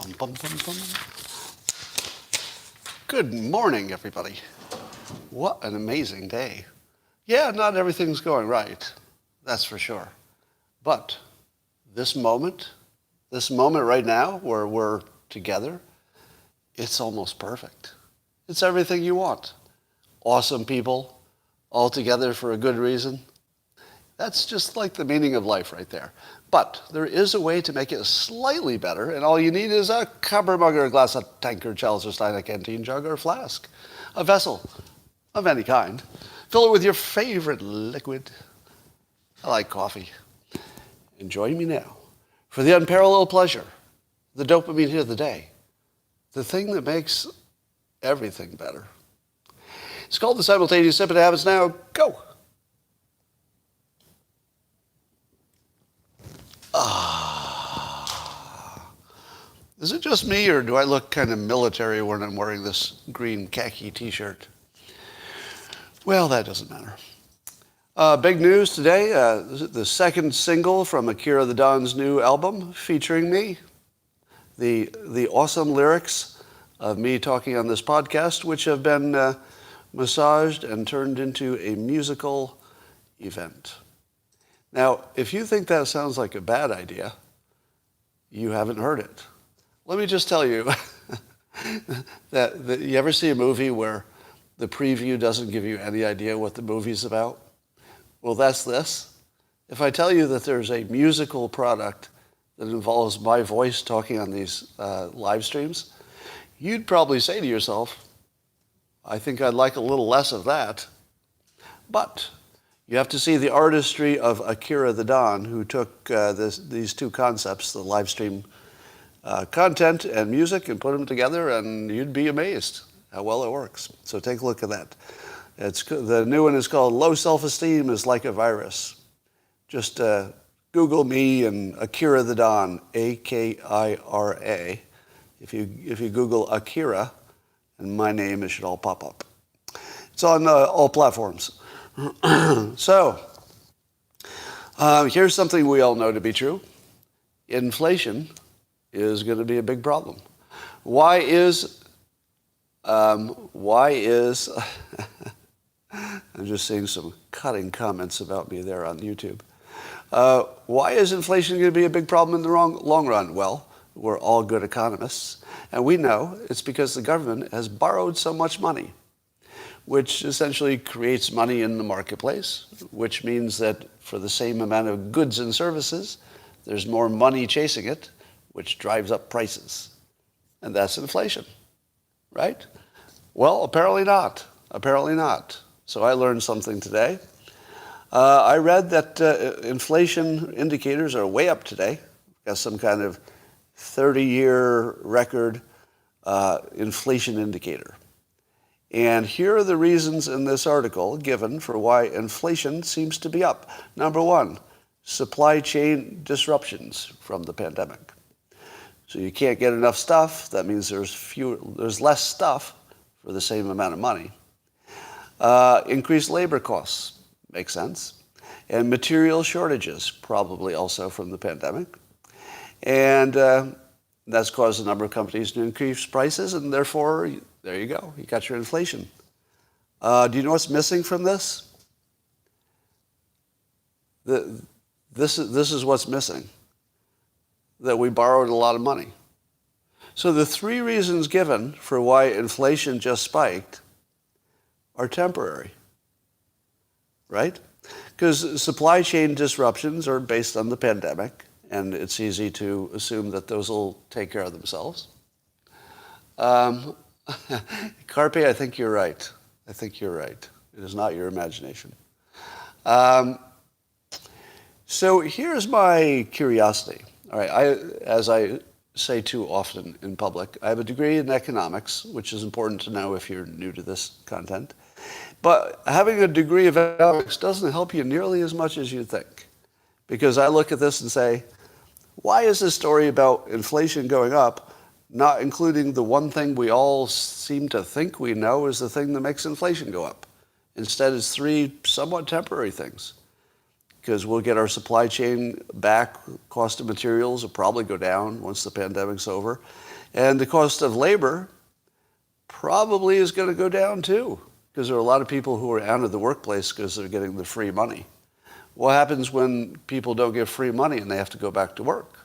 Bum, bum, bum, bum. Good morning, everybody. What an amazing day. Yeah, not everything's going right, that's for sure. But this moment right now where we're together, it's almost perfect. It's everything you want. Awesome people, all together for a good reason. That's just like the meaning of life right there. But there is a way to make it slightly better, and all you need is a copper mug or a glass, a tankard, chalice, or stein, a canteen jug, or a flask. A vessel of any kind. Fill it with your favorite liquid. I like coffee. And join me now for the unparalleled pleasure, the dopamine hit of the day, the thing that makes everything better. It's called the simultaneous sip. It happens now. Go. Is it just me, or do I look kind of military when I'm wearing this green khaki t-shirt? Well, that doesn't matter. Big news today, the second single from Akira the Don's new album featuring me. The awesome lyrics of me talking on this podcast, which have been massaged and turned into a musical event. Now, if you think that sounds like a bad idea, you haven't heard it. Let me just tell you that you ever see a movie where the preview doesn't give you any idea what the movie's about? Well, that's this. If I tell you that there's a musical product that involves my voice talking on these live streams, you'd probably say to yourself, I think I'd like a little less of that. But you have to see the artistry of Akira the Don, who took these two concepts, the live stream content and music, and put them together, and you'd be amazed how well it works. So take a look at that. The new one is called Low Self-Esteem is Like a Virus. Just Google me and Akira the Don, A-K-I-R-A. If you Google Akira and my name, it should all pop up. It's on all platforms. So, here's something we all know to be true. Inflation is going to be a big problem. Why is I'm just seeing some cutting comments about me there on YouTube. Why is inflation going to be a big problem in the long run? Well, we're all good economists, and we know it's because the government has borrowed so much money, which essentially creates money in the marketplace, which means that for the same amount of goods and services, there's more money chasing it, which drives up prices. And that's inflation, right? Well, apparently not. Apparently not. So I learned something today. I read that inflation indicators are way up today. Got some kind of 30-year record inflation indicator. And here are the reasons in this article given for why inflation seems to be up. Number one, supply chain disruptions from the pandemic. So you can't get enough stuff. That means there's less stuff for the same amount of money. Increased labor costs, makes sense. And material shortages, probably also from the pandemic. And that's caused a number of companies to increase prices, and therefore, there you go. You got your inflation. Do you know what's missing from this? This is what's missing. That we borrowed a lot of money. So the three reasons given for why inflation just spiked are temporary, right? Because supply chain disruptions are based on the pandemic, and it's easy to assume that those will take care of themselves. Carpe, I think you're right. I think you're right. It is not your imagination. So here's my curiosity. All right, as I say too often in public, I have a degree in economics, which is important to know if you're new to this content. But having a degree of economics doesn't help you nearly as much as you think. Because I look at this and say, why is this story about inflation going up not including the one thing we all seem to think we know is the thing that makes inflation go up? Instead, it's three somewhat temporary things. because we'll get our supply chain back. Cost of materials will probably go down once the pandemic's over. And the cost of labor probably is going to go down too, because there are a lot of people who are out of the workplace because they're getting the free money. What happens when people don't get free money and they have to go back to work?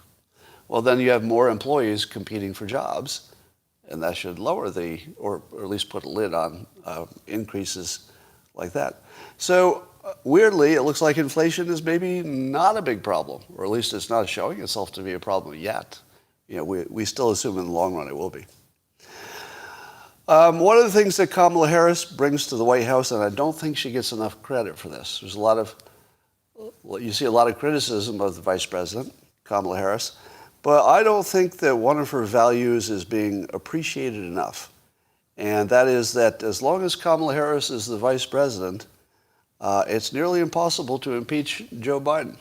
Well, then you have more employees competing for jobs, and that should lower or at least put a lid on increases like that. So weirdly, it looks like inflation is maybe not a big problem, or at least it's not showing itself to be a problem yet. We still assume in the long run it will be. One of the things that Kamala Harris brings to the White House, and I don't think she gets enough credit for this, you see a lot of criticism of the Vice President, Kamala Harris, but I don't think that one of her values is being appreciated enough. And that is that as long as Kamala Harris is the Vice President, it's nearly impossible to impeach Joe Biden.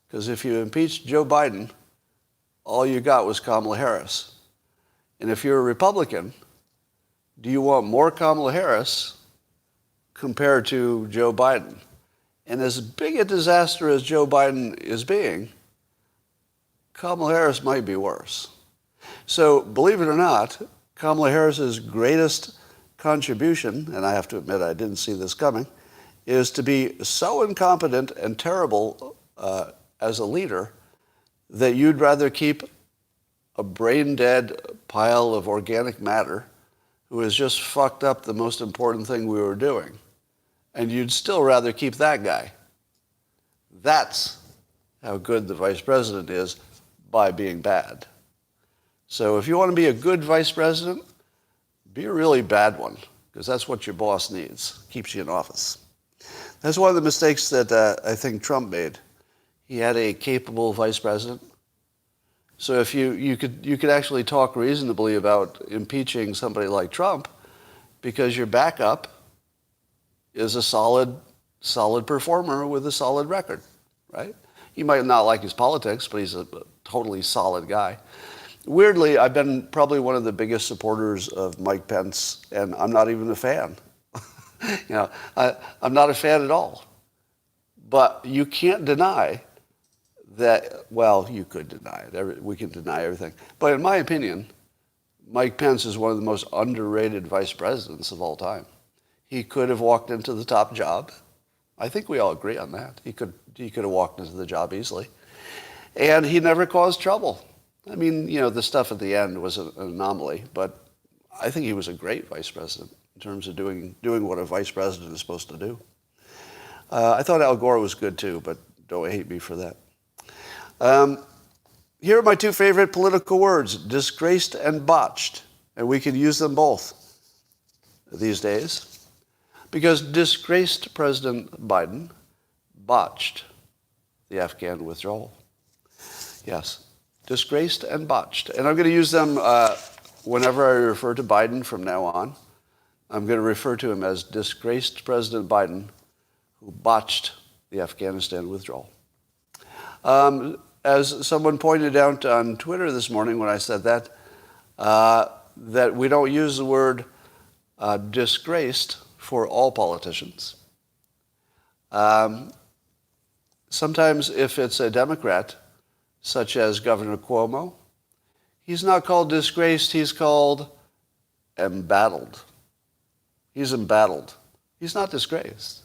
Because if you impeached Joe Biden, all you got was Kamala Harris. And if you're a Republican, do you want more Kamala Harris compared to Joe Biden? And as big a disaster as Joe Biden is being, Kamala Harris might be worse. So believe it or not, Kamala Harris's greatest contribution, and I have to admit I didn't see this coming, is to be so incompetent and terrible as a leader that you'd rather keep a brain-dead pile of organic matter who has just fucked up the most important thing we were doing. And you'd still rather keep that guy. That's how good the vice president is by being bad. So if you want to be a good vice president, be a really bad one, because that's what your boss needs. Keeps you in office. That's one of the mistakes that I think Trump made. He had a capable vice president. So if you could actually talk reasonably about impeaching somebody like Trump, because your backup is a solid performer with a solid record, right? You might not like his politics, but he's a totally solid guy. Weirdly, I've been probably one of the biggest supporters of Mike Pence, and I'm not even a fan. I'm not a fan at all. But you can't deny that, well, you could deny it. We can deny everything. But in my opinion, Mike Pence is one of the most underrated vice presidents of all time. He could have walked into the top job. I think we all agree on that. He could have walked into the job easily. And he never caused trouble. I mean, the stuff at the end was an anomaly, but I think he was a great vice president in terms of doing what a vice president is supposed to do. I thought Al Gore was good too, but don't hate me for that. Here are my two favorite political words, disgraced and botched. And we can use them both these days. Because disgraced President Biden botched the Afghan withdrawal. Yes, disgraced and botched. And I'm going to use them whenever I refer to Biden from now on. I'm going to refer to him as disgraced President Biden, who botched the Afghanistan withdrawal. As someone pointed out on Twitter this morning when I said that, that we don't use the word disgraced for all politicians. Sometimes if it's a Democrat, such as Governor Cuomo, he's not called disgraced, he's called embattled. He's embattled. He's not disgraced.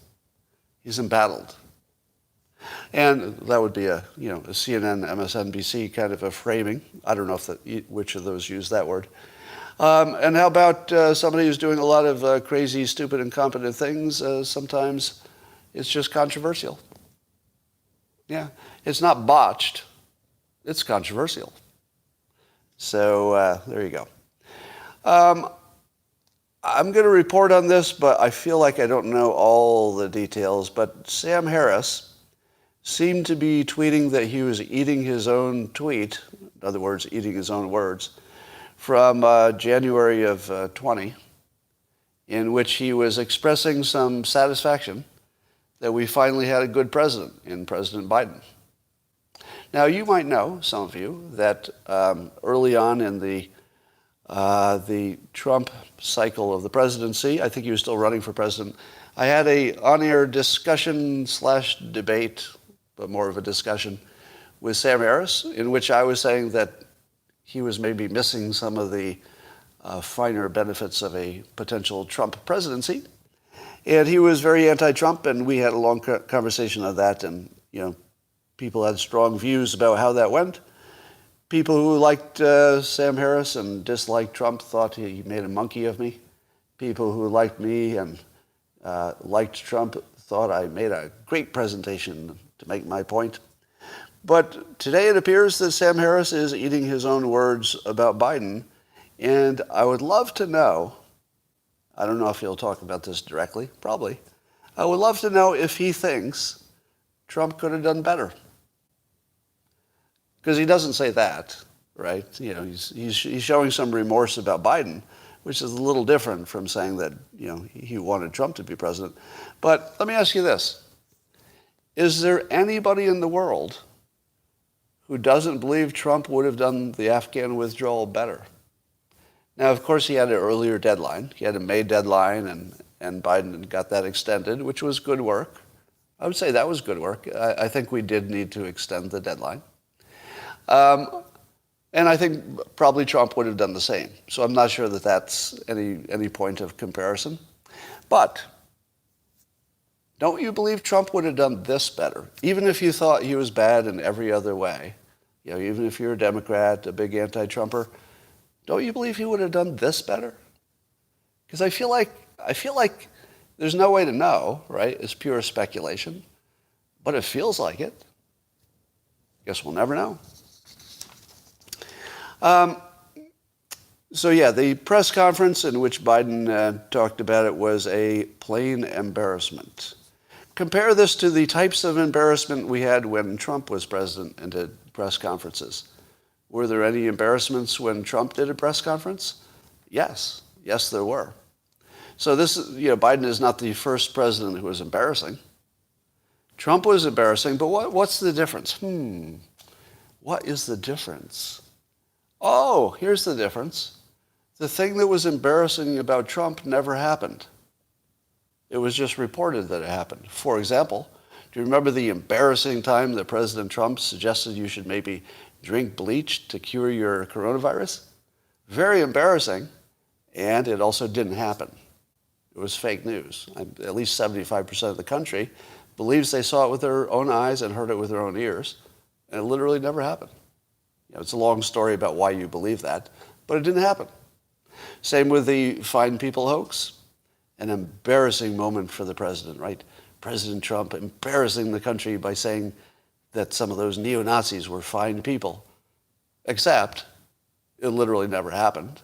He's embattled. And that would be a CNN, MSNBC kind of a framing. I don't know which of those use that word. And how about somebody who's doing a lot of crazy, stupid, incompetent things? Sometimes it's just controversial. Yeah, it's not botched. It's controversial. So there you go. I'm going to report on this, but I feel like I don't know all the details. But Sam Harris seemed to be tweeting that he was eating his own tweet, in other words, eating his own words, from January of 20, in which he was expressing some satisfaction that we finally had a good president in President Biden. Now, you might know, some of you, that early on in the Trump cycle of the presidency, I think he was still running for president, I had a on-air discussion / debate but more of a discussion with Sam Harris, in which I was saying that he was maybe missing some of the finer benefits of a potential Trump presidency. And he was very anti-Trump, and we had a long conversation on that, and people had strong views about how that went. People who liked Sam Harris and disliked Trump thought he made a monkey of me. People who liked me and liked Trump thought I made a great presentation to make my point. But today it appears that Sam Harris is eating his own words about Biden, and I would love to know, I don't know if he'll talk about this directly, probably. I would love to know if he thinks Trump could have done better. Because he doesn't say that, right? He's showing some remorse about Biden, which is a little different from saying that, he wanted Trump to be president. But let me ask you this. Is there anybody in the world who doesn't believe Trump would have done the Afghan withdrawal better? Now, of course, he had an earlier deadline. He had a May deadline, and Biden got that extended, which was good work. I would say that was good work. I think we did need to extend the deadline. And I think probably Trump would have done the same. So I'm not sure that that's any point of comparison. But don't you believe Trump would have done this better? Even if you thought he was bad in every other way, even if you're a Democrat, a big anti-Trumper, don't you believe he would have done this better? Because I feel like there's no way to know, right? It's pure speculation. But it feels like it. Guess we'll never know. The press conference in which Biden talked about it was a plain embarrassment. Compare this to the types of embarrassment we had when Trump was president and did press conferences. Were there any embarrassments when Trump did a press conference? Yes. Yes, there were. So Biden is not the first president who was embarrassing. Trump was embarrassing, but what's the difference? What is the difference? Oh, here's the difference. The thing that was embarrassing about Trump never happened. It was just reported that it happened. For example, do you remember the embarrassing time that President Trump suggested you should maybe drink bleach to cure your coronavirus? Very embarrassing, and it also didn't happen. It was fake news. At least 75% of the country believes they saw it with their own eyes and heard it with their own ears, and it literally never happened. It's a long story about why you believe that, but it didn't happen. Same with the fine people hoax. An embarrassing moment for the president, right? President Trump embarrassing the country by saying that some of those neo-Nazis were fine people. Except it literally never happened.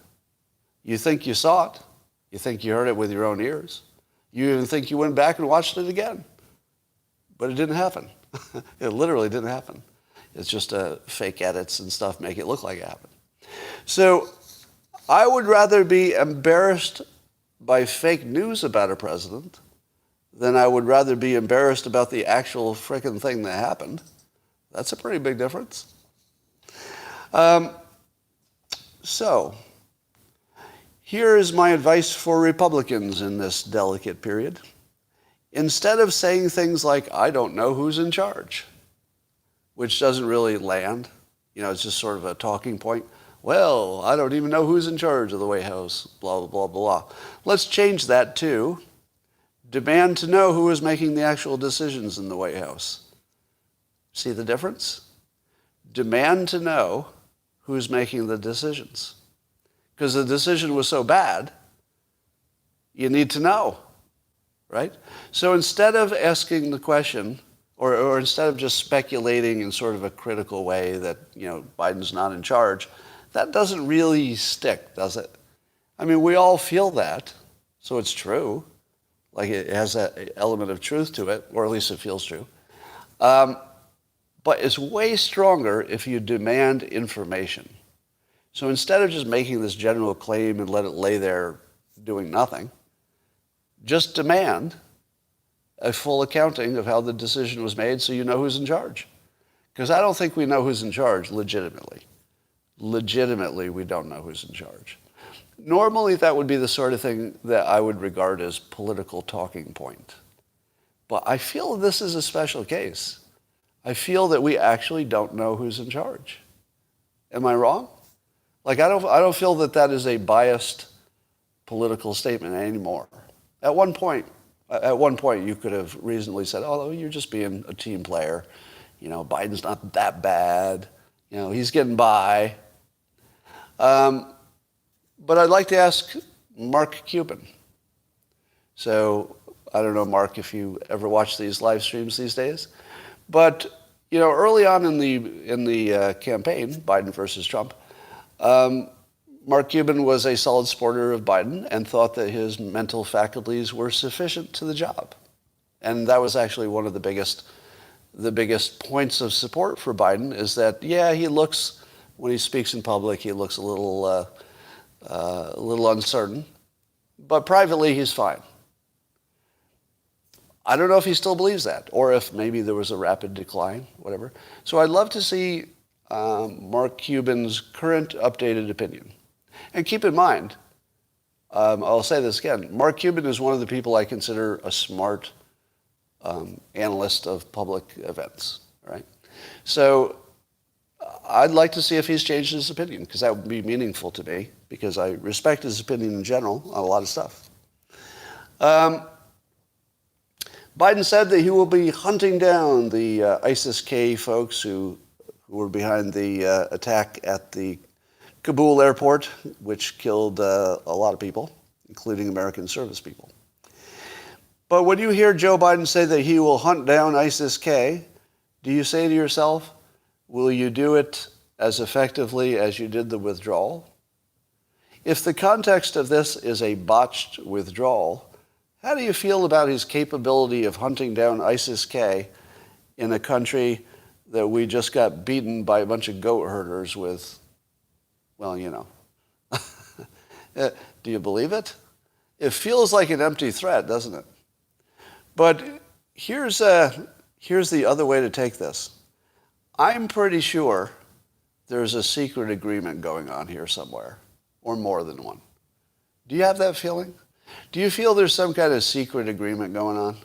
You think you saw it. You think you heard it with your own ears. You even think you went back and watched it again. But it didn't happen. It literally didn't happen. It's just fake edits and stuff make it look like it happened. So I would rather be embarrassed by fake news about a president than I would rather be embarrassed about the actual frickin' thing that happened. That's a pretty big difference. So here is my advice for Republicans in this delicate period. Instead of saying things like, I don't know who's in charge, which doesn't really land, it's just sort of a talking point. Well, I don't even know who's in charge of the White House, blah, blah, blah, blah. Let's change that to demand to know who is making the actual decisions in the White House. See the difference? Demand to know who's making the decisions. Because the decision was so bad, you need to know, right? So instead of asking the question, or instead of just speculating in sort of a critical way that, Biden's not in charge, that doesn't really stick, does it? I mean, we all feel that, so it's true. Like it has that element of truth to it, or at least it feels true. But it's way stronger if you demand information. So instead of just making this general claim and let it lay there doing nothing, just demand a full accounting of how the decision was made so you know who's in charge. Because I don't think we know who's in charge legitimately. Legitimately, we don't know who's in charge. Normally, that would be the sort of thing that I would regard as political talking point. But I feel this is a special case. I feel that we actually don't know who's in charge. Am I wrong? Like, I don't feel that that is a biased political statement anymore. At one point, you could have reasonably said, "Oh, you're just being a team player. You know, Biden's not that bad. You know, he's getting by." But I'd like to ask Mark Cuban. So I don't know, Mark, if you ever watch these live streams these days, but you know, early on in the campaign, Biden versus Trump, Mark Cuban was a solid supporter of Biden and thought that his mental faculties were sufficient to the job, and that was actually one of the biggest points of support for Biden. Is that, yeah, he looks, when he speaks in public, he looks a little uncertain, but privately he's fine. I don't know if he still believes that, or if maybe there was a rapid decline, whatever. So I'd love to see Mark Cuban's current updated opinion. And keep in mind, I'll say this again, Mark Cuban is one of the people I consider a smart analyst of public events, right? So I'd like to see if he's changed his opinion, because that would be meaningful to me, because I respect his opinion in general on a lot of stuff. Biden said that he will be hunting down the ISIS-K folks who were behind the attack at the Kabul airport, which killed a lot of people, including American service people. But when you hear Joe Biden say that he will hunt down ISIS-K, do you say to yourself, will you do it as effectively as you did the withdrawal? If the context of this is a botched withdrawal, how do you feel about his capability of hunting down ISIS-K in a country that we just got beaten by a bunch of goat herders with, well, you know. Do you believe it? It feels like an empty threat, doesn't it? But here's the other way to take this. I'm pretty sure there's a secret agreement going on here somewhere, or more than one. Do you have that feeling? Do you feel there's some kind of secret agreement going on?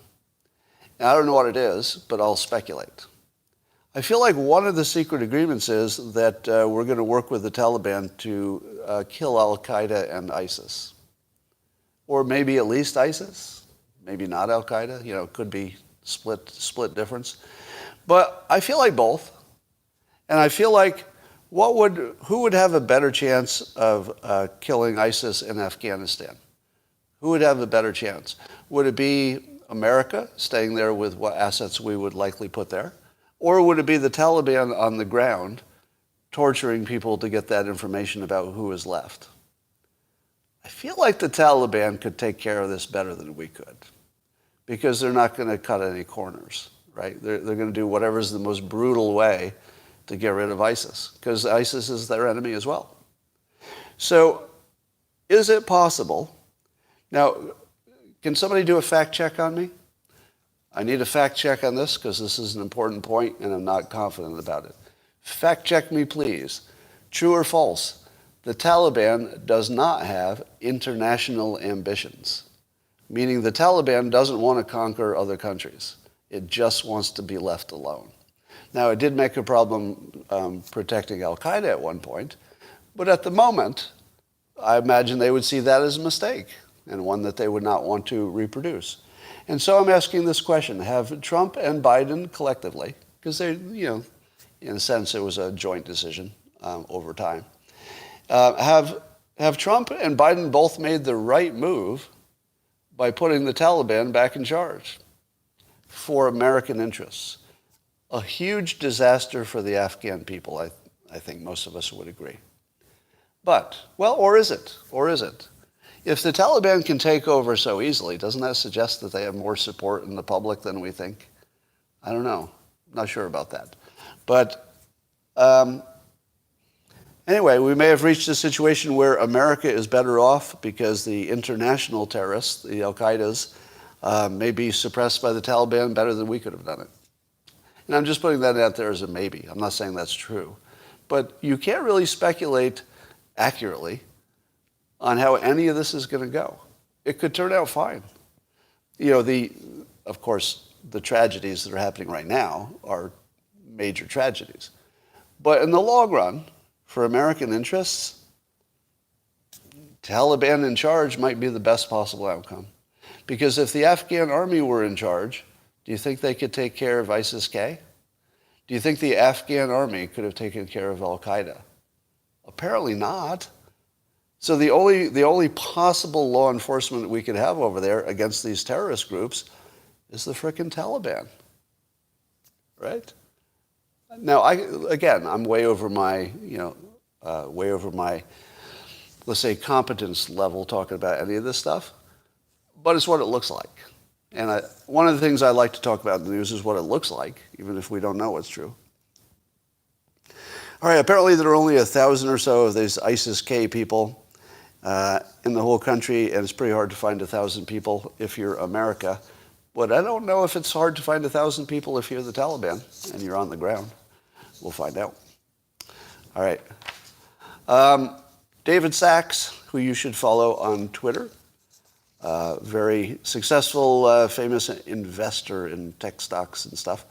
And I don't know what it is, but I'll speculate. I feel like one of the secret agreements is that we're going to work with the Taliban to kill Al-Qaeda and ISIS. Or maybe at least ISIS. Maybe not Al-Qaeda. You know, it could be split difference. But I feel like both. And I feel like who would have a better chance of killing ISIS in Afghanistan? Who would have a better chance? Would it be America staying there with what assets we would likely put there? Or would it be the Taliban on the ground torturing people to get that information about who is left? I feel like the Taliban could take care of this better than we could, because they're not going to cut any corners, right? They're going to do whatever's the most brutal way to get rid of ISIS, because ISIS is their enemy as well. So is it possible? Now, can somebody do a fact check on me? I need a fact check on this because this is an important point and I'm not confident about it. Fact check me, please. True or false? The Taliban does not have international ambitions, meaning the Taliban doesn't want to conquer other countries. It just wants to be left alone. Now, it did make a problem protecting Al-Qaeda at one point, but at the moment, I imagine they would see that as a mistake and one that they would not want to reproduce. And so I'm asking this question: have Trump and Biden collectively, because they, you know, in a sense it was a joint decision over time, have Trump and Biden both made the right move by putting the Taliban back in charge for American interests? A huge disaster for the Afghan people, I think most of us would agree. But, well, or is it? Or is it? If the Taliban can take over so easily, doesn't that suggest that they have more support in the public than we think? I don't know. I'm not sure about that. But anyway, we may have reached a situation where America is better off because the international terrorists, the Al-Qaedas, may be suppressed by the Taliban better than we could have done it. And I'm just putting that out there as a maybe. I'm not saying that's true. But you can't really speculate accurately on how any of this is going to go. It could turn out fine. You know, of course, the tragedies that are happening right now are major tragedies. But in the long run, for American interests, Taliban in charge might be the best possible outcome. Because if the Afghan army were in charge, do you think they could take care of ISIS-K? Do you think the Afghan army could have taken care of Al-Qaeda? Apparently not. So the only possible law enforcement we could have over there against these terrorist groups is the frickin' Taliban, right? Now, I'm way over my, let's say, competence level talking about any of this stuff, but it's what it looks like. And one of the things I like to talk about in the news is what it looks like, even if we don't know what's true. All right, apparently there are only 1,000 or so of these ISIS-K people in the whole country, and it's pretty hard to find 1,000 people if you're America. But I don't know if it's hard to find 1,000 people if you're the Taliban and you're on the ground. We'll find out. All right. David Sachs, who you should follow on Twitter, very successful, famous investor in tech stocks and stuff.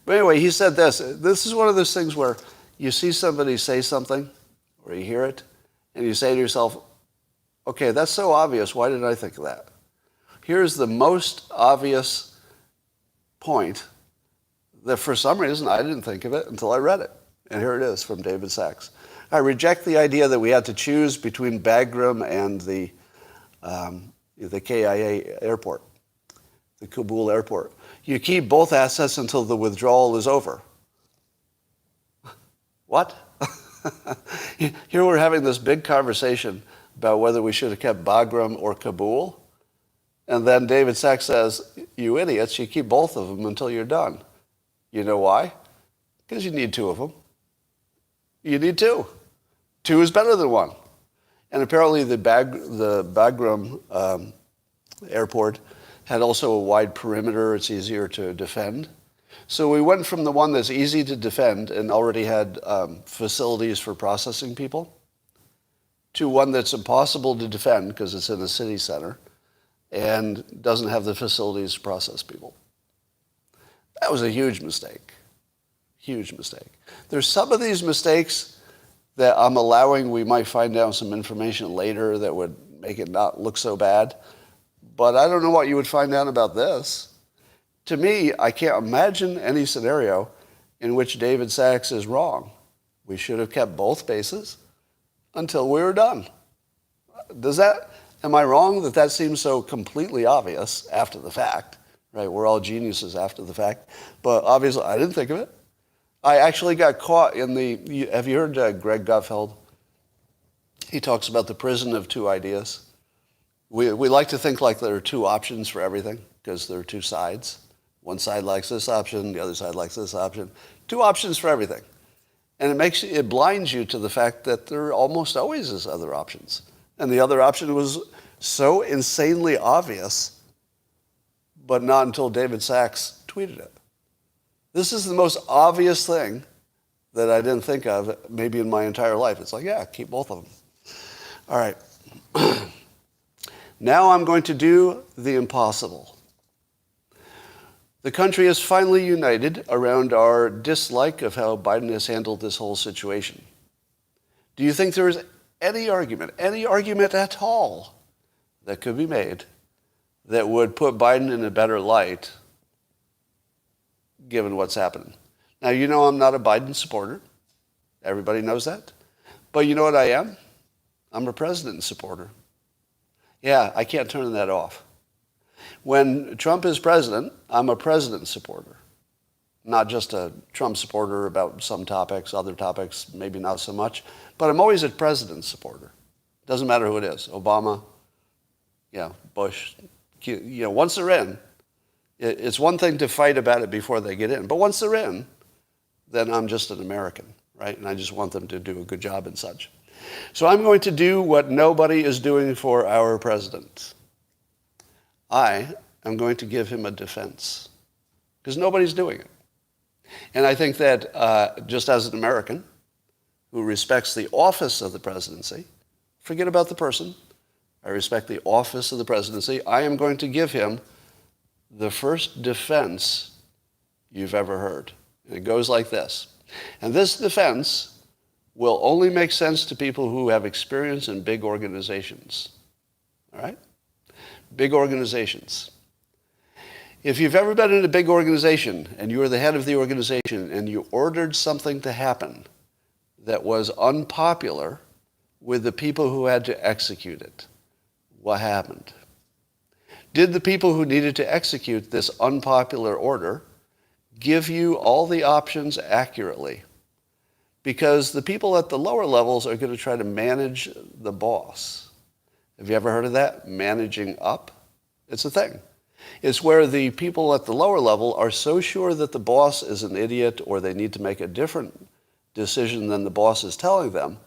But anyway, he said this. This is one of those things where you see somebody say something, or you hear it, and you say to yourself, okay, that's so obvious. Why didn't I think of that? Here's the most obvious point that for some reason I didn't think of it until I read it. And here it is from David Sachs. I reject the idea that we had to choose between Bagram and the KIA airport, the Kabul airport. You keep both assets until the withdrawal is over. What? Here we're having this big conversation about whether we should have kept Bagram or Kabul. And then David Sachs says, you idiots, you keep both of them until you're done. You know why? Because you need two of them. You need two. Two is better than one. And apparently the Bagram airport had also a wide perimeter. It's easier to defend. So we went from the one that's easy to defend and already had facilities for processing people to one that's impossible to defend because it's in a city center and doesn't have the facilities to process people. That was a huge mistake. Huge mistake. There's some of these mistakes that I'm allowing. We might find out some information later that would make it not look so bad. But I don't know what you would find out about this. To me, I can't imagine any scenario in which David Sachs is wrong. We should have kept both bases until we were done. Am I wrong that seems so completely obvious after the fact? Right, we're all geniuses after the fact. But obviously, I didn't think of it. I actually got caught in have you heard Greg Gutfeld? He talks about the prison of two ideas. We like to think like there are two options for everything because there are two sides. One side likes this option, the other side likes this option. Two options for everything. And it blinds you to the fact that there almost always is other options. And the other option was so insanely obvious, but not until David Sachs tweeted it. This is the most obvious thing that I didn't think of maybe in my entire life. It's like, yeah, keep both of them. All right. Now I'm going to do the impossible. The country is finally united around our dislike of how Biden has handled this whole situation. Do you think there is any argument at all that could be made that would put Biden in a better light given what's happening? Now, you know I'm not a Biden supporter. Everybody knows that. But you know what I am? I'm a president supporter. Yeah, I can't turn that off. When Trump is president, I'm a president supporter. Not just a Trump supporter about some topics, other topics, maybe not so much. But I'm always a president supporter. Doesn't matter who it is. Obama, Bush. Once they're in, it's one thing to fight about it before they get in. But once they're in, then I'm just an American, right? And I just want them to do a good job and such. So I'm going to do what nobody is doing for our president. I am going to give him a defense because nobody's doing it. And I think that just as an American who respects the office of the presidency, forget about the person, I respect the office of the presidency, I am going to give him the first defense you've ever heard. And it goes like this. And this defense will only make sense to people who have experience in big organizations. All right? Big organizations. If you've ever been in a big organization and you were the head of the organization and you ordered something to happen that was unpopular with the people who had to execute it, what happened? Did the people who needed to execute this unpopular order give you all the options accurately? Because the people at the lower levels are going to try to manage the boss. Have you ever heard of that? Managing up? It's a thing. It's where the people at the lower level are so sure that the boss is an idiot or they need to make a different decision than the boss is telling them,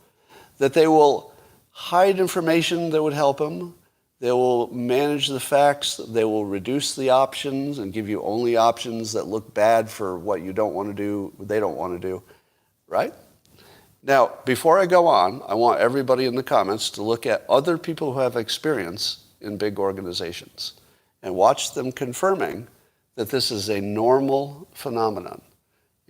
that they will hide information that would help them. They will manage the facts. They will reduce the options and give you only options that look bad for what you don't want to do, they don't want to do, right? Now, before I go on, I want everybody in the comments to look at other people who have experience in big organizations and watch them confirming that this is a normal phenomenon.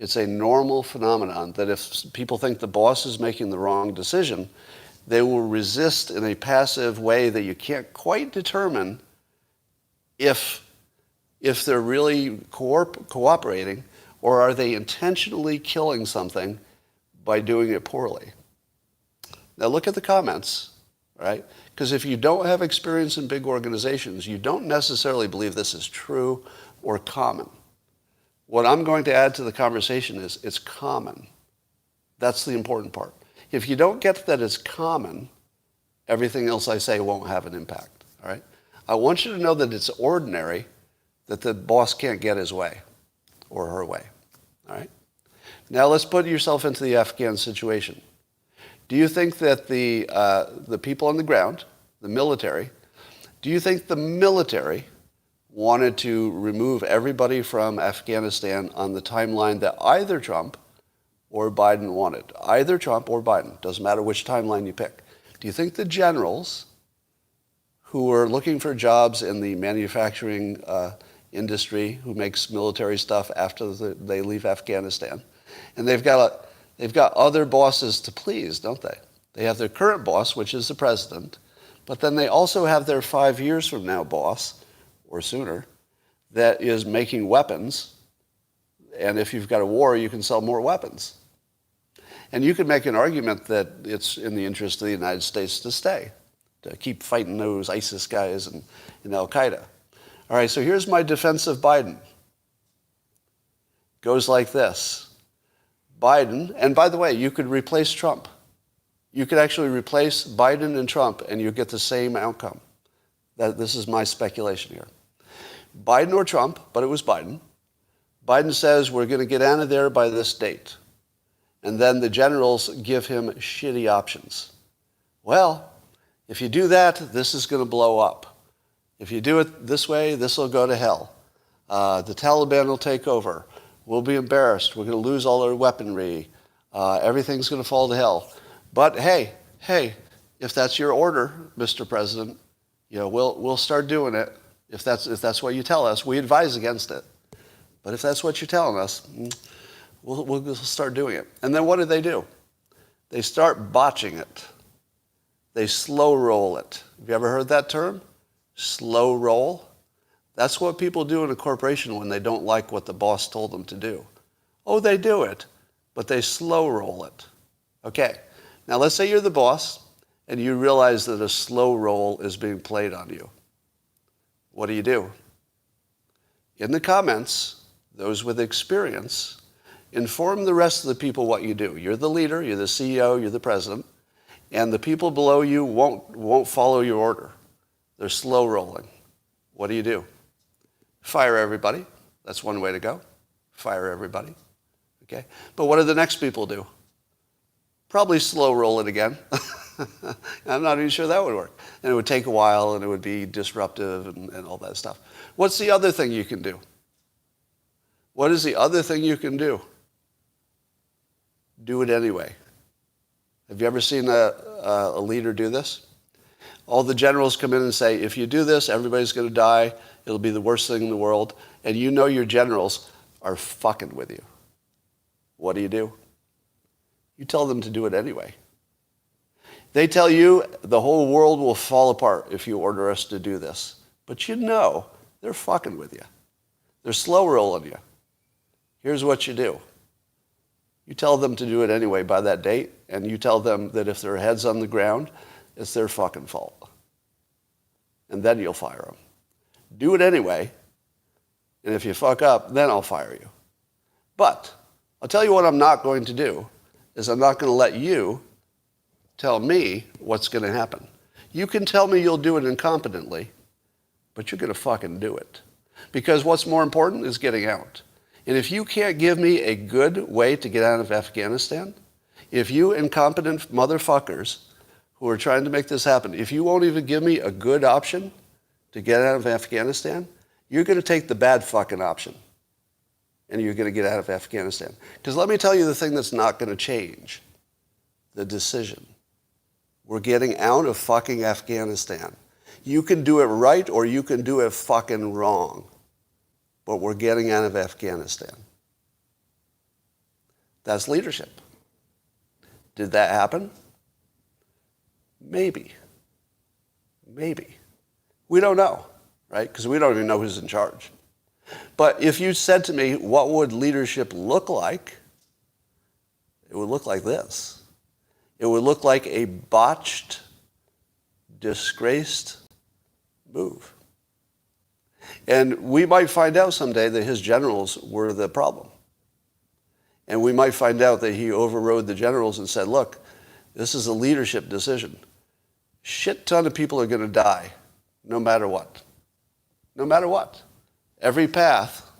It's a normal phenomenon that if people think the boss is making the wrong decision, they will resist in a passive way that you can't quite determine if they're really cooperating or are they intentionally killing something by doing it poorly. Now look at the comments, right? Because if you don't have experience in big organizations, you don't necessarily believe this is true or common. What I'm going to add to the conversation is it's common. That's the important part. If you don't get that it's common, everything else I say won't have an impact, all right? I want you to know that it's ordinary that the boss can't get his way or her way, all right? Now let's put yourself into the Afghan situation. Do you think that the people on the ground, the military, do you think the military wanted to remove everybody from Afghanistan on the timeline that either Trump or Biden wanted? Either Trump or Biden. Doesn't matter which timeline you pick. Do you think the generals who are looking for jobs in the manufacturing industry, who makes military stuff after they leave Afghanistan, and they've got other bosses to please, don't they? They have their current boss, which is the president, but then they also have their 5 years from now boss, or sooner, that is making weapons. And if you've got a war, you can sell more weapons. And you can make an argument that it's in the interest of the United States to stay, to keep fighting those ISIS guys and Al-Qaeda. All right, so here's my defense of Biden. Goes like this. Biden, and by the way, you could replace Trump. You could actually replace Biden and Trump and you get the same outcome. This is my speculation here. Biden or Trump, but it was Biden. Biden says we're going to get out of there by this date. And then the generals give him shitty options. Well, if you do that, this is going to blow up. If you do it this way, this will go to hell. The Taliban will take over. We'll be embarrassed. We're going to lose all our weaponry. Everything's going to fall to hell. But hey, if that's your order, Mr. President, we'll start doing it. If that's what you tell us, we advise against it. But if that's what you're telling us, we'll start doing it. And then what do? They start botching it. They slow roll it. Have you ever heard that term? Slow roll? That's what people do in a corporation when they don't like what the boss told them to do. Oh, they do it, but they slow roll it. Okay, now let's say you're the boss and you realize that a slow roll is being played on you. What do? In the comments, those with experience, inform the rest of the people what you do. You're the leader, you're the CEO, you're the president, and the people below you won't follow your order. They're slow rolling. What do? Fire everybody. That's one way to go. Fire everybody. Okay? But what do the next people do? Probably slow roll it again. I'm not even sure that would work. And it would take a while and it would be disruptive and all that stuff. What's the other thing you can do? What is the other thing you can do? Do it anyway. Have you ever seen a leader do this? All the generals come in and say, if you do this, everybody's going to die. It'll be the worst thing in the world. And you know your generals are fucking with you. what do? You tell them to do it anyway. They tell you the whole world will fall apart if you order us to do this. But you know they're fucking with you. They're slow rolling you. Here's what you do. You tell them to do it anyway by that date, and you tell them that if their head's on the ground, it's their fucking fault. And then you'll fire them. Do it anyway, and if you fuck up, then I'll fire you. But I'll tell you what I'm not going to do, is I'm not going to let you tell me what's going to happen. You can tell me you'll do it incompetently, but you're going to fucking do it. Because what's more important is getting out. And if you can't give me a good way to get out of Afghanistan, if you incompetent motherfuckers who are trying to make this happen, if you won't even give me a good option to get out of Afghanistan, you're going to take the bad fucking option. And you're going to get out of Afghanistan. Because let me tell you the thing that's not going to change. The decision. We're getting out of fucking Afghanistan. You can do it right or you can do it fucking wrong. But we're getting out of Afghanistan. That's leadership. Did that happen? Maybe. Maybe. We don't know, right? Because we don't even know who's in charge. But if you said to me, what would leadership look like? It would look like this. It would look like a botched, disgraced move. And we might find out someday that his generals were the problem. And we might find out that he overrode the generals and said, look, this is a leadership decision. Shit ton of people are going to die, no matter what. No matter what. Every path,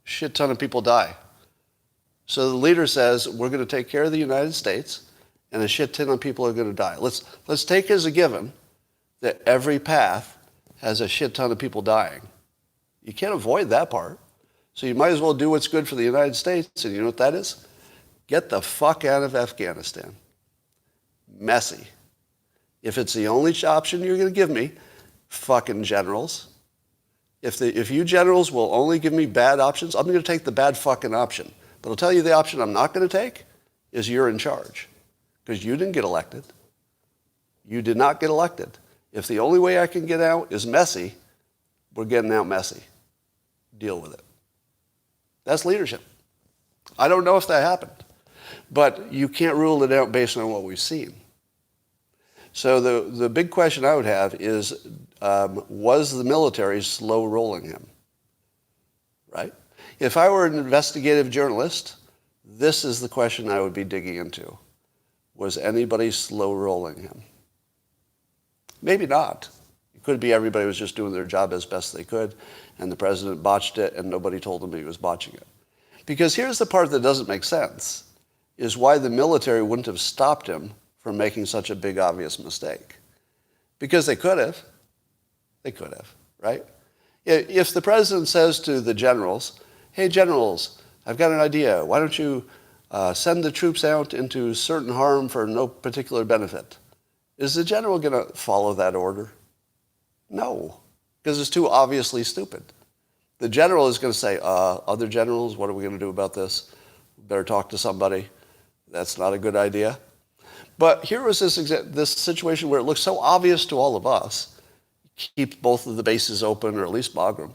shit ton of people die. So the leader says, we're going to take care of the United States, and a shit ton of people are going to die. Let's take as a given that every path has a shit ton of people dying. You can't avoid that part. So you might as well do what's good for the United States, and you know what that is? Get the fuck out of Afghanistan. Messy. If it's the only option you're going to give me, fucking generals. If you generals will only give me bad options, I'm going to take the bad fucking option. But I'll tell you the option I'm not going to take is you're in charge. Because you didn't get elected. You did not get elected. If the only way I can get out is messy, we're getting out messy. Deal with it. That's leadership. I don't know if that happened. But you can't rule it out based on what we've seen. So the big question I would have is, was the military slow rolling him? Right? If I were an investigative journalist, this is the question I would be digging into. Was anybody slow rolling him? Maybe not. It could be everybody was just doing their job as best they could, and the president botched it, and nobody told him he was botching it. Because here's the part that doesn't make sense, is why the military wouldn't have stopped him from making such a big, obvious mistake. Because they could have. They could have, right? If the president says to the generals, hey, generals, I've got an idea. Why don't you send the troops out into certain harm for no particular benefit? Is the general going to follow that order? No, because it's too obviously stupid. The general is going to say, other generals, what are we going to do about this? We better talk to somebody. That's not a good idea. But here was this situation where it looks so obvious to all of us. Keep both of the bases open, or at least bog them,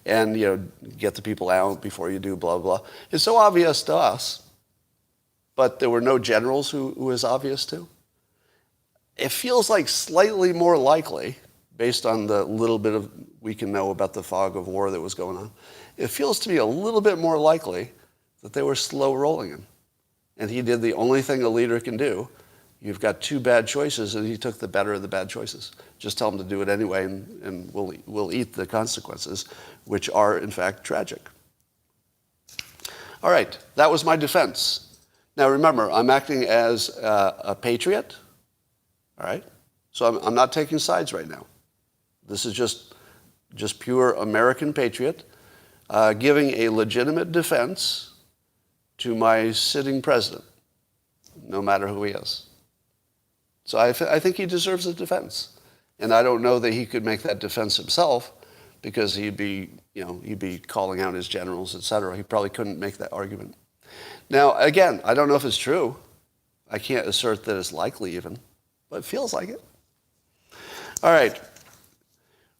and get the people out before you do blah, blah. It's so obvious to us, but there were no generals who it was obvious to. It feels like slightly more likely, based on the little bit of we can know about the fog of war that was going on, it feels to me a little bit more likely that they were slow rolling him. And he did the only thing a leader can do. You've got two bad choices, and he took the better of the bad choices. Just tell him to do it anyway, and we'll eat the consequences, which are, in fact, tragic. All right, that was my defense. Now, remember, I'm acting as a patriot, all right? So I'm not taking sides right now. This is just pure American patriot giving a legitimate defense to my sitting president, no matter who he is. So I think he deserves a defense. And I don't know that he could make that defense himself, because he'd be calling out his generals, et cetera. He probably couldn't make that argument. Now, again, I don't know if it's true. I can't assert that it's likely even, but it feels like it. All right.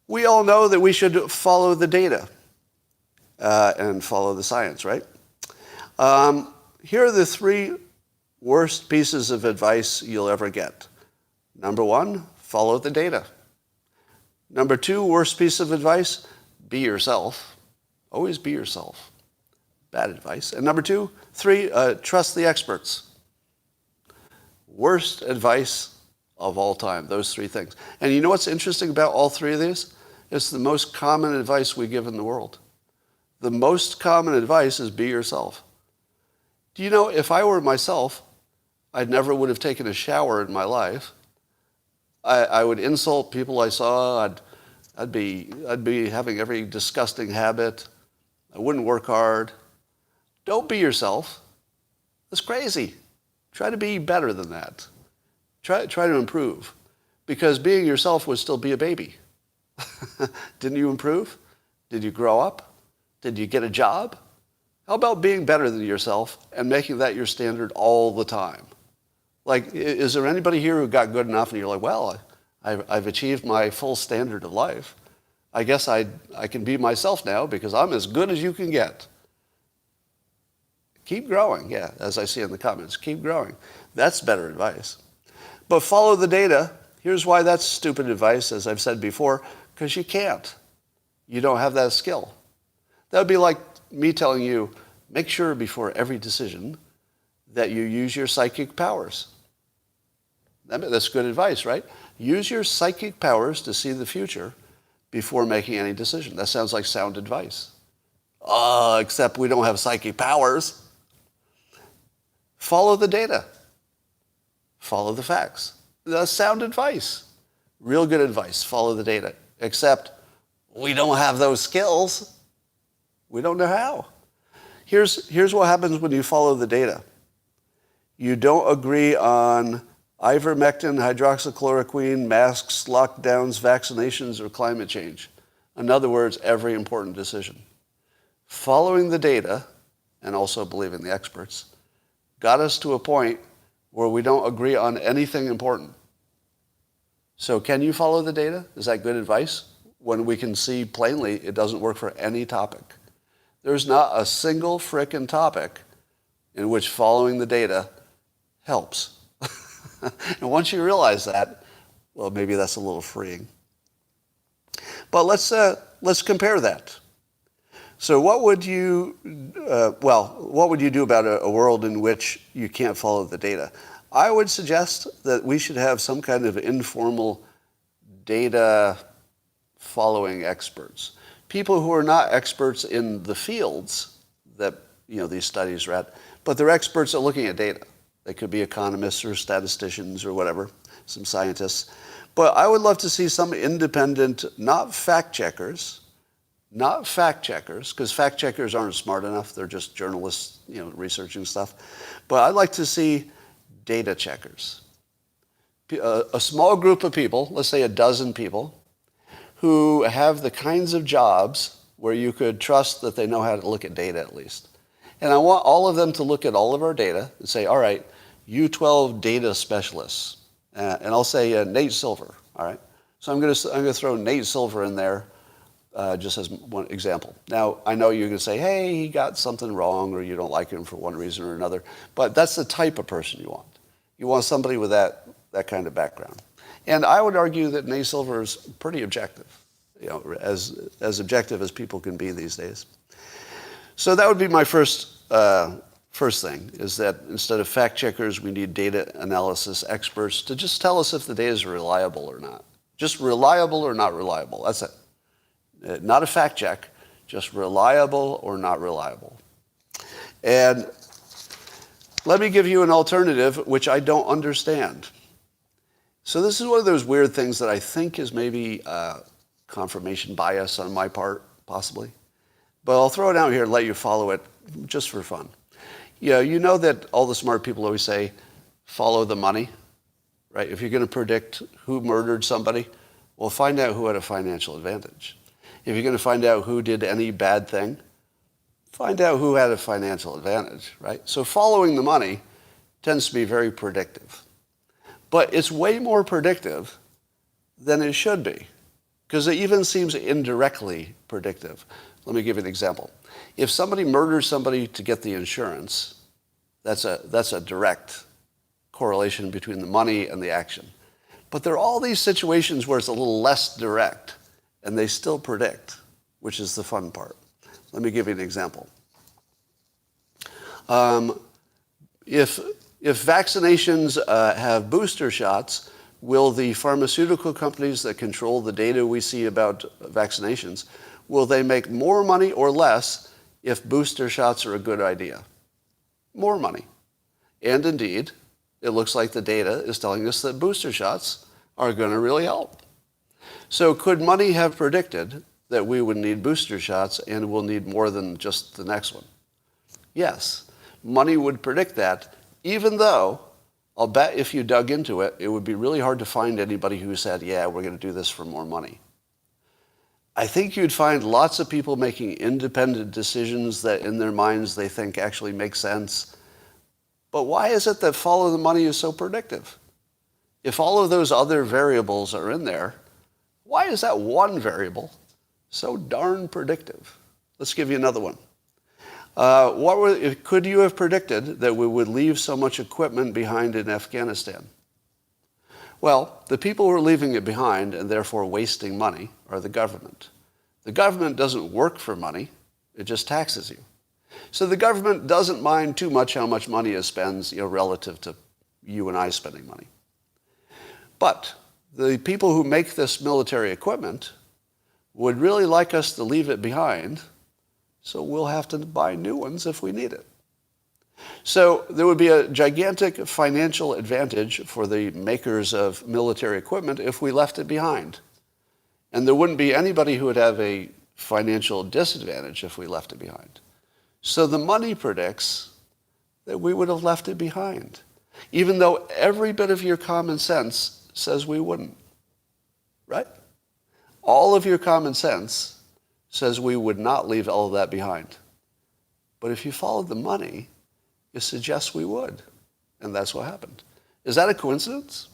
We all know that we should follow the data and follow the science, right? Here are the 3 worst pieces of advice you'll ever get. Number 1, follow the data. Number 2, worst piece of advice, be yourself. Always be yourself. Bad advice. And number 2, 3, trust the experts. Worst advice of all time, those 3 things. And you know what's interesting about all 3 of these? It's the most common advice we give in the world. The most common advice is be yourself. Do you know, if I were myself, I never would have taken a shower in my life. I would insult people I saw. I'd be having every disgusting habit. I wouldn't work hard. Don't be yourself. That's crazy. Try to be better than that. Try to improve. Because being yourself would still be a baby. Didn't you improve? Did you grow up? Did you get a job? How about being better than yourself and making that your standard all the time? Like, is there anybody here who got good enough and you're like, well, I've achieved my full standard of life. I guess I can be myself now because I'm as good as you can get. Keep growing, yeah, as I see in the comments. Keep growing. That's better advice. But follow the data. Here's why that's stupid advice, as I've said before, because you can't. You don't have that skill. That would be like me telling you, make sure before every decision that you use your psychic powers. That's good advice, right? Use your psychic powers to see the future before making any decision. That sounds like sound advice. Except we don't have psychic powers. Follow the data. Follow the facts. That's sound advice. Real good advice. Follow the data. Except we don't have those skills. We don't know how. Here's what happens when you follow the data. You don't agree on ivermectin, hydroxychloroquine, masks, lockdowns, vaccinations, or climate change. In other words, every important decision. Following the data, and also believing the experts, got us to a point where we don't agree on anything important. So can you follow the data? Is that good advice? When we can see plainly it doesn't work for any topic. There's not a single frickin' topic in which following the data helps. And once you realize that, well, maybe that's a little freeing. But let's compare that. So what would you do about a world in which you can't follow the data? I would suggest that we should have some kind of informal data following experts. People who are not experts in the fields that these studies are at, but they're experts at looking at data. They could be economists or statisticians or whatever, some scientists. But I would love to see some independent, not fact checkers, because fact checkers aren't smart enough. They're just journalists, researching stuff. But I'd like to see data checkers. A small group of people, let's say a dozen people, who have the kinds of jobs where you could trust that they know how to look at data at least. And I want all of them to look at all of our data and say, all right, you 12 data specialists. And I'll say Nate Silver, all right? So I'm going to throw Nate Silver in there just as one example. Now, I know you're going to say, hey, he got something wrong or you don't like him for one reason or another. But that's the type of person you want. You want somebody with that kind of background. And I would argue that Nate Silver is pretty objective, as objective as people can be these days. So that would be my first thing, is that instead of fact checkers, we need data analysis experts to just tell us if the data is reliable or not. Just reliable or not reliable. That's it. Not a fact check, just reliable or not reliable. And let me give you an alternative, which I don't understand. So this is one of those weird things that I think is maybe confirmation bias on my part, possibly. But I'll throw it out here and let you follow it just for fun. You know that all the smart people always say, follow the money, right? If you're going to predict who murdered somebody, well, find out who had a financial advantage. If you're going to find out who did any bad thing, find out who had a financial advantage, right? So following the money tends to be very predictive. But it's way more predictive than it should be, because it even seems indirectly predictive. Let me give you an example. If somebody murders somebody to get the insurance, that's a direct correlation between the money and the action. But there are all these situations where it's a little less direct, and they still predict, which is the fun part. Let me give you an example. If vaccinations have booster shots, will the pharmaceutical companies that control the data we see about vaccinations, will they make more money or less if booster shots are a good idea? More money. And indeed, it looks like the data is telling us that booster shots are going to really help. So could money have predicted that we would need booster shots and we'll need more than just the next one? Yes, money would predict that, even though I'll bet if you dug into it, it would be really hard to find anybody who said, yeah, we're going to do this for more money. I think you'd find lots of people making independent decisions that in their minds they think actually make sense. But why is it that follow the money is so predictive? If all of those other variables are in there, why is that one variable so darn predictive? Let's give you another one. Could you have predicted that we would leave so much equipment behind in Afghanistan? Well, the people who are leaving it behind and therefore wasting money are the government. The government doesn't work for money, it just taxes you. So the government doesn't mind too much how much money it spends, relative to you and I spending money. But the people who make this military equipment would really like us to leave it behind, so we'll have to buy new ones if we need it. So there would be a gigantic financial advantage for the makers of military equipment if we left it behind. And there wouldn't be anybody who would have a financial disadvantage if we left it behind. So the money predicts that we would have left it behind, even though every bit of your common sense says we wouldn't, right? All of your common sense says we would not leave all of that behind. But if you followed the money, it suggests we would. And that's what happened. Is that a coincidence?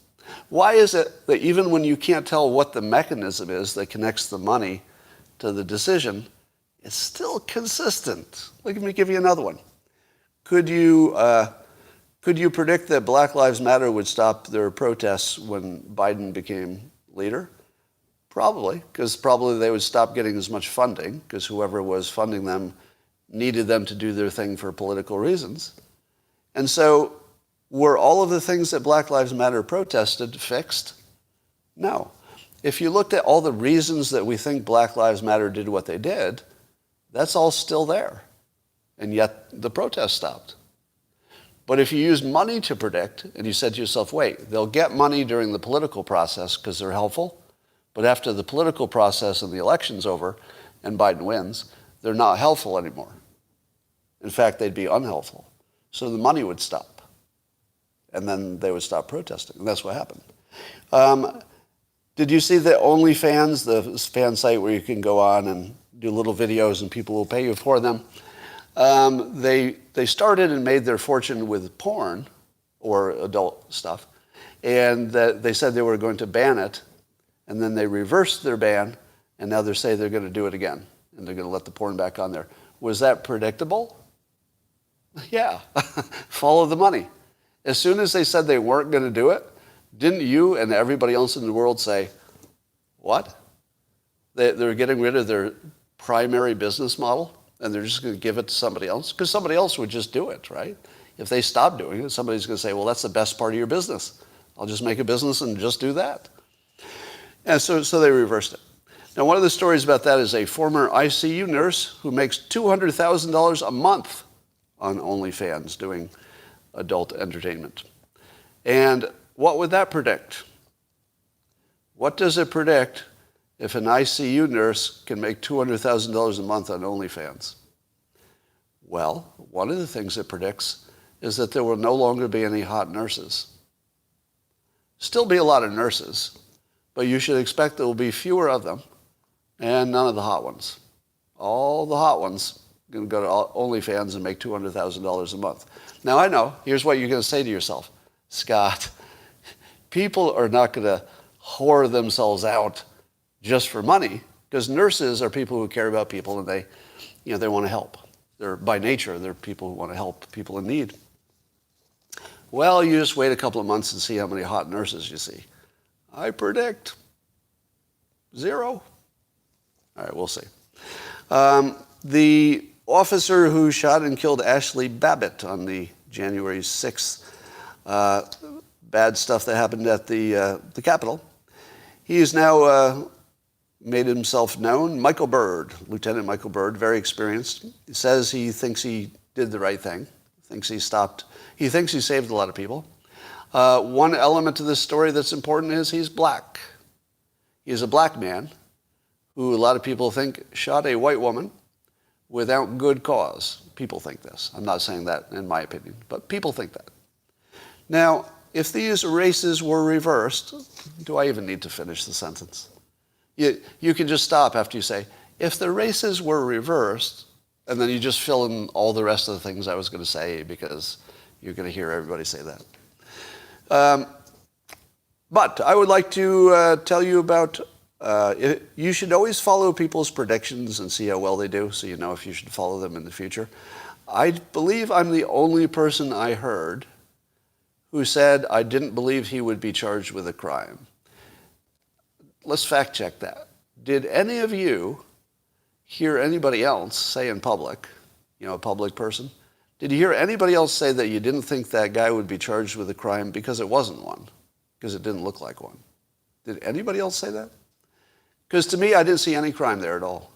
Why is it that even when you can't tell what the mechanism is that connects the money to the decision, it's still consistent? Let me give you another one. Could you predict that Black Lives Matter would stop their protests when Biden became leader? Probably, because probably they would stop getting as much funding, because whoever was funding them needed them to do their thing for political reasons. And so were all of the things that Black Lives Matter protested fixed? No. If you looked at all the reasons that we think Black Lives Matter did what they did, that's all still there. And yet the protest stopped. But if you used money to predict, and you said to yourself, wait, they'll get money during the political process because they're helpful, but after the political process and the election's over and Biden wins, they're not helpful anymore. In fact, they'd be unhelpful. So the money would stop. And then they would stop protesting. And that's what happened. Did you see the OnlyFans, the fan site where you can go on and do little videos and people will pay you for them? They started and made their fortune with porn or adult stuff. And they said they were going to ban it. And then they reversed their ban, and now they say they're going to do it again, and they're going to let the porn back on there. Was that predictable? Yeah. Follow the money. As soon as they said they weren't going to do it, didn't you and everybody else in the world say, what? They're getting rid of their primary business model, and they're just going to give it to somebody else? Because somebody else would just do it, right? If they stop doing it, somebody's going to say, well, that's the best part of your business. I'll just make a business and just do that. And so they reversed it. Now, one of the stories about that is a former ICU nurse who makes $200,000 a month on OnlyFans doing adult entertainment. And what would that predict? What does it predict if an ICU nurse can make $200,000 a month on OnlyFans? Well, one of the things it predicts is that there will no longer be any hot nurses. Still be a lot of nurses, but you should expect there will be fewer of them and none of the hot ones. All the hot ones going to go to OnlyFans and make $200,000 a month. Now, I know, here's what you're going to say to yourself. Scott, people are not going to whore themselves out just for money, because nurses are people who care about people and they want to help. By nature, they're people who want to help people in need. Well, you just wait a couple of months and see how many hot nurses you see. I predict 0. All right, we'll see. The officer who shot and killed Ashley Babbitt on the January 6th bad stuff that happened at the Capitol, he is now made himself known. Michael Byrd, Lieutenant Michael Byrd, very experienced. He says he thinks he did the right thing. He thinks he saved a lot of people. One element to this story that's important is he's black. He's a black man who a lot of people think shot a white woman without good cause. People think this. I'm not saying that in my opinion, but people think that. Now, if these races were reversed, do I even need to finish the sentence? You can just stop after you say, if the races were reversed, and then you just fill in all the rest of the things I was going to say, because you're going to hear everybody say that. But I would like to tell you about, you should always follow people's predictions and see how well they do, so you know if you should follow them in the future. I believe I'm the only person I heard who said I didn't believe he would be charged with a crime. Let's fact check that. Did any of you hear anybody else say in public, a public person, did you hear anybody else say that you didn't think that guy would be charged with a crime because it wasn't one, because it didn't look like one? Did anybody else say that? Because to me, I didn't see any crime there at all.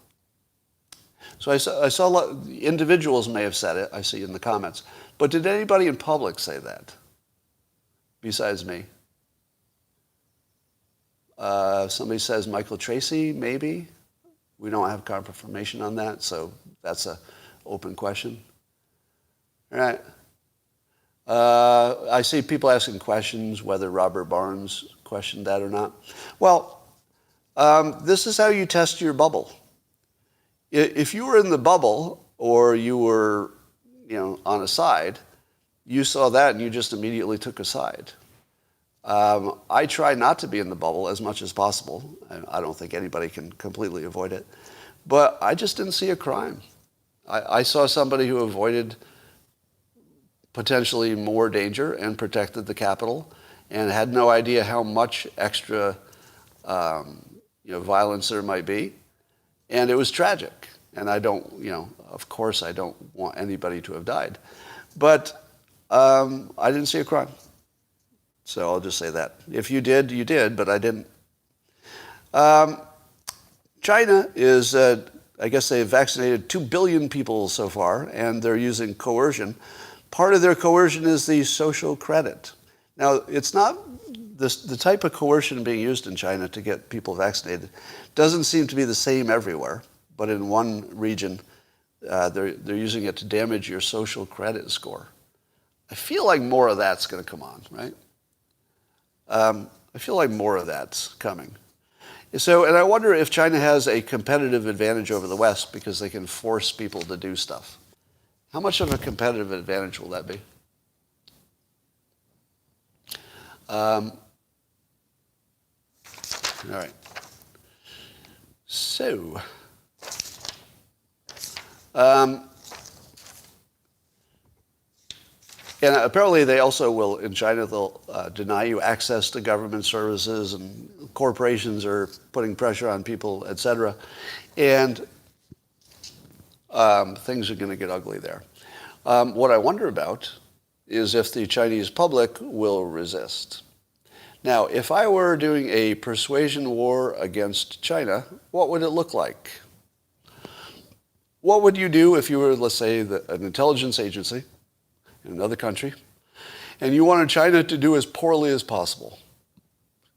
So I saw individuals may have said it, I see in the comments, but did anybody in public say that besides me? Somebody says Michael Tracy, maybe. We don't have confirmation on that, so that's an open question. All right. I see people asking questions, whether Robert Barnes questioned that or not. Well, this is how you test your bubble. If you were in the bubble, or you were, on a side, you saw that and you just immediately took a side. I try not to be in the bubble as much as possible. And I don't think anybody can completely avoid it. But I just didn't see a crime. I saw somebody who avoided potentially more danger and protected the Capitol and had no idea how much extra violence there might be. And it was tragic. And I don't, of course I don't want anybody to have died. But I didn't see a crime. So I'll just say that. If you did, you did, but I didn't. China is, I guess they've vaccinated 2 billion people so far, and they're using coercion. Part of their coercion is the social credit. Now, it's not the type of coercion being used in China to get people vaccinated doesn't seem to be the same everywhere, but in one region, they're using it to damage your social credit score. I feel like more of that's going to come on, right? I feel like more of that's coming. So, and I wonder if China has a competitive advantage over the West because they can force people to do stuff. How much of a competitive advantage will that be? All right. So, and apparently they also will, in China, they'll deny you access to government services, and corporations are putting pressure on people, et cetera. And things are going to get ugly there. What I wonder about is if the Chinese public will resist. Now, if I were doing a persuasion war against China, what would it look like? What would you do if you were, let's say, an intelligence agency in another country, and you wanted China to do as poorly as possible,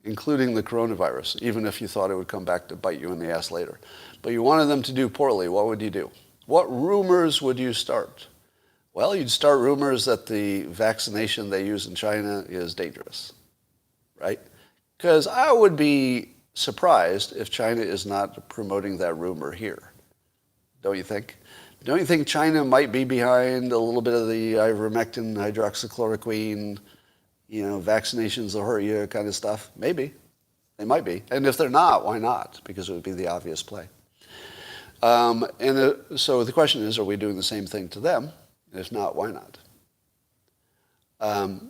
including the coronavirus, even if you thought it would come back to bite you in the ass later. But you wanted them to do poorly, what would you do? What rumors would you start? Well, you'd start rumors that the vaccination they use in China is dangerous, right? Because I would be surprised if China is not promoting that rumor here. Don't you think? Don't you think China might be behind a little bit of the ivermectin, hydroxychloroquine, vaccinations will hurt you kind of stuff? Maybe. They might be. And if they're not, why not? Because it would be the obvious play. So the question is, are we doing the same thing to them? If not, why not? Let's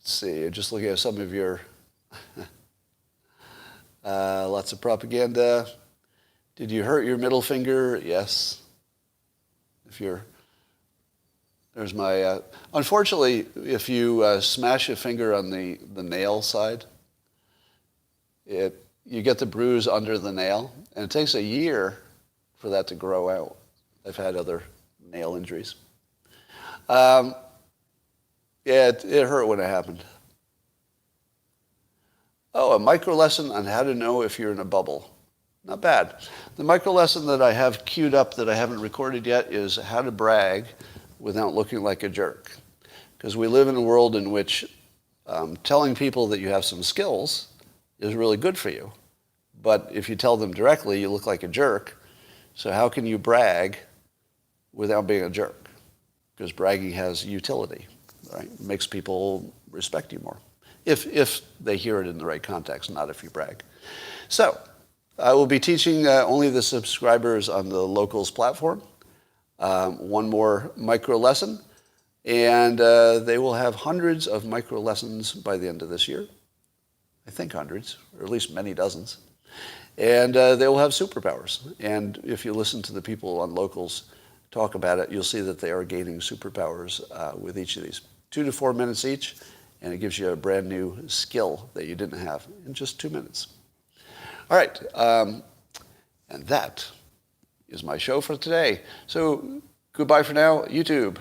see, just looking at some of your lots of propaganda. Did you hurt your middle finger? Yes. There's my, unfortunately, if you smash a finger on the nail side, you get the bruise under the nail, and it takes a year for that to grow out. I've had other nail injuries. Yeah, it hurt when it happened. Oh, a micro lesson on how to know if you're in a bubble. Not bad. The micro lesson that I have queued up that I haven't recorded yet is how to brag without looking like a jerk. Because we live in a world in which telling people that you have some skills is really good for you. But if you tell them directly, you look like a jerk. So how can you brag without being a jerk? Because bragging has utility, right? It makes people respect you more. If they hear it in the right context, not if you brag. So I will be teaching only the subscribers on the Locals platform. One more micro lesson. And they will have hundreds of micro lessons by the end of this year. I think hundreds, or at least many dozens. And they will have superpowers. And if you listen to the people on Locals talk about it, you'll see that they are gaining superpowers with each of these. 2 to 4 minutes each, and it gives you a brand new skill that you didn't have in just 2 minutes. All right, and that is my show for today. So goodbye for now, YouTube.